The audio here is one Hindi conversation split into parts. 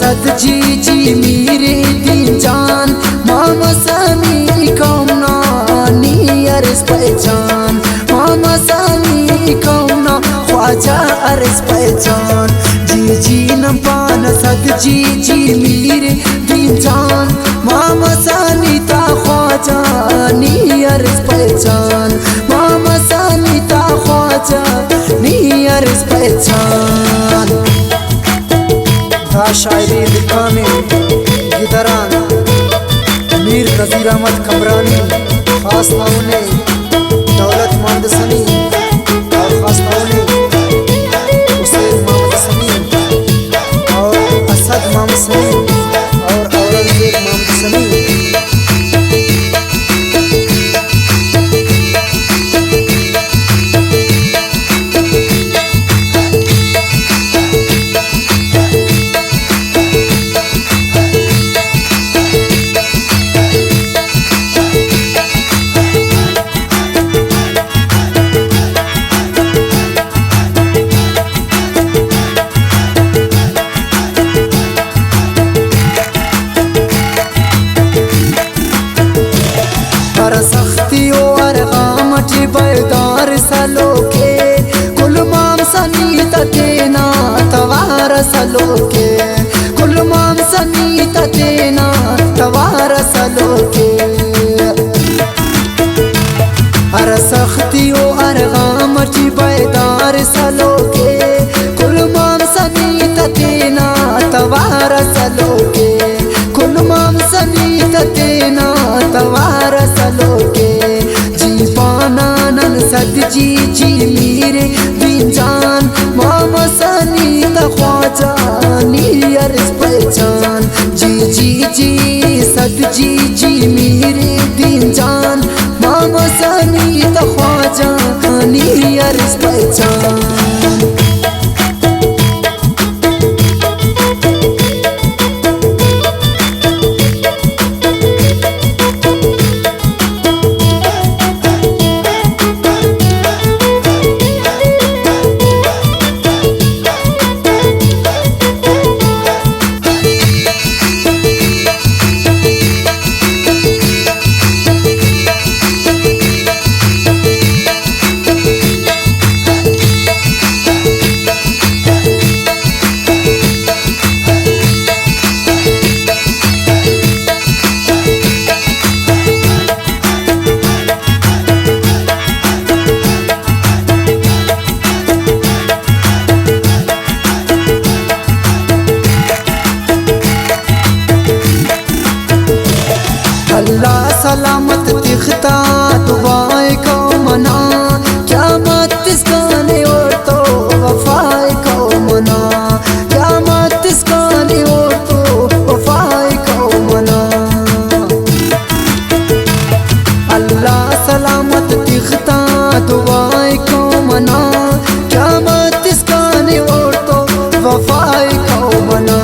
सद जी जी मेरे दिन जान मामा सनी कौना नियरस पहचान मामा सनी कौना ख्वाजा अरस पहचान जी जी नंपान सद जी जी मेरे दिन जान मामा सनी ता ख्वाजा नियरस पहचान मामा सनी ता ख्वाजा नियरस पहचान। शायरी लिखाने गिदरान मीर नज़ीर अहमद कमरानी, खास ताउने दौलतमंद सनी और खास ताउने हुसैन मोहम्मद सनी और असद मोहम्मद सनी और औरंगजेब मोहम्मद सनी। बेदार सलो के कुल माम सनी तेना तवार सलो के कुल माम सनी तेना तवार सलो के हर सख्ती ओ अरगाम बेदार सलो के कुल माम सनी तेना तवार सलो के कुल माम सनी तेना तवार सलो के सद जी जी मेरे दिन जान मामा सनी ता ख्वाजा नियरस पहचान जी जी जी सद जी जी मेरे दिन जान मामा सनी ता ख्वाजा नियरस पहचान। अल्लाह सलामत दिखता दुआएं को मना क्या मत इसकाने और तो वफाए को मना क्या मत इसकाने और तो वफाए को मना। अल्लाह सलामत दिखता दुआएं को मना क्या मत इसकाने और तो वफाए को मना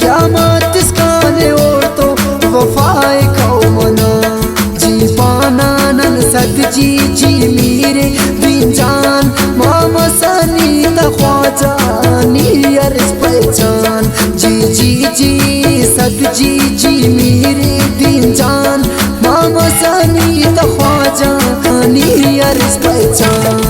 क्या मत इसकाने और तो वफाए सद जी जी मेरे दिन जान मामा सनी ता ख्वाजा नियरस पहचान जी जी जी सद जी जी मेरे दिन जान मामा सनी ता ख्वाजा नियरस पहचान।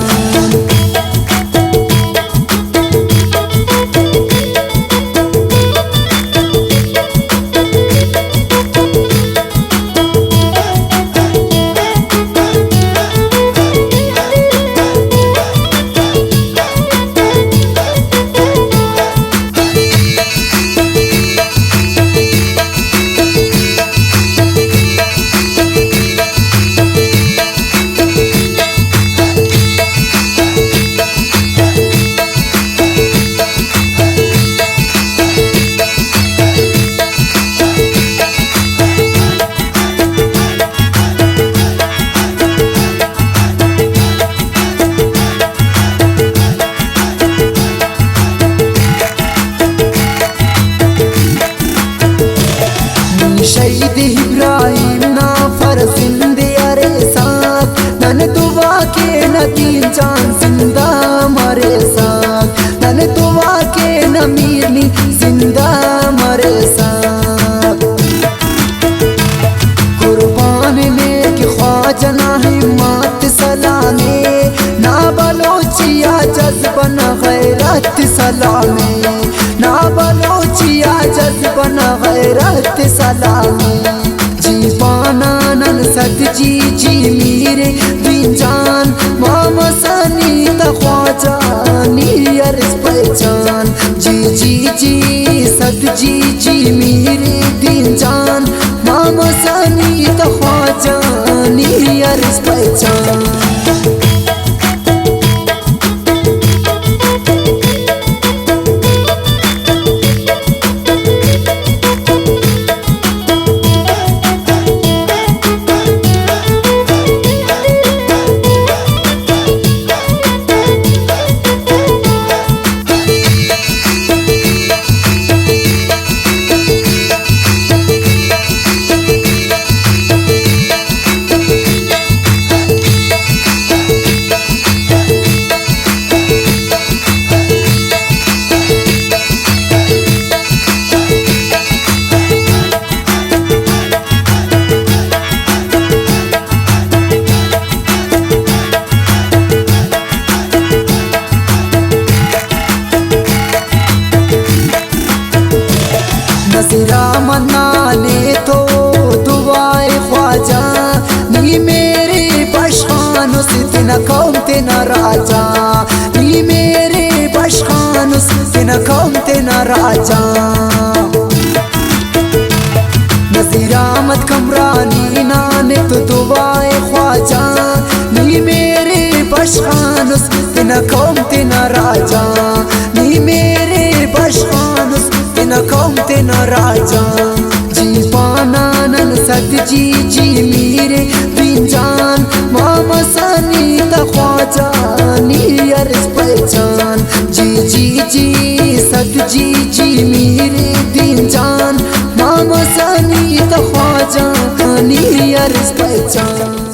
शहीद इब्राहिम ना फरजिंदे अरे साथ नन दुआ के नदीन जान जिंदा मरे साथ नन दुआ के नमीरनी जिंदा मरे बलोचिया जज्बन गैरत सलामी जी पानानन सद जी मेरे दिन जान मामा सनी तख्वाजा नियर पहचान जी सद जी मेरे दिन जान मामा सनी तख्वाजा नियर पहचान नसीरा मनाने तो दुआए ख्वाजा नी मेरे बशखान से तेना कौम तेना राजा नी मेरे बशखान से तेना कौम तेना राजा नसीरा मत कमरानी नाने तो दुआए ख्वाजा नी मेरे बशखान से तेना कौम तेना राजा नी मेरे बशखान तेना कौम तेना राजा जी पानानन सद जी मेरे दिन जान मामा सनी तख्वाजा नियर पहचान जी सद जी मेरे दिन जान मामा सनी तख्वाजा नियर पहचान।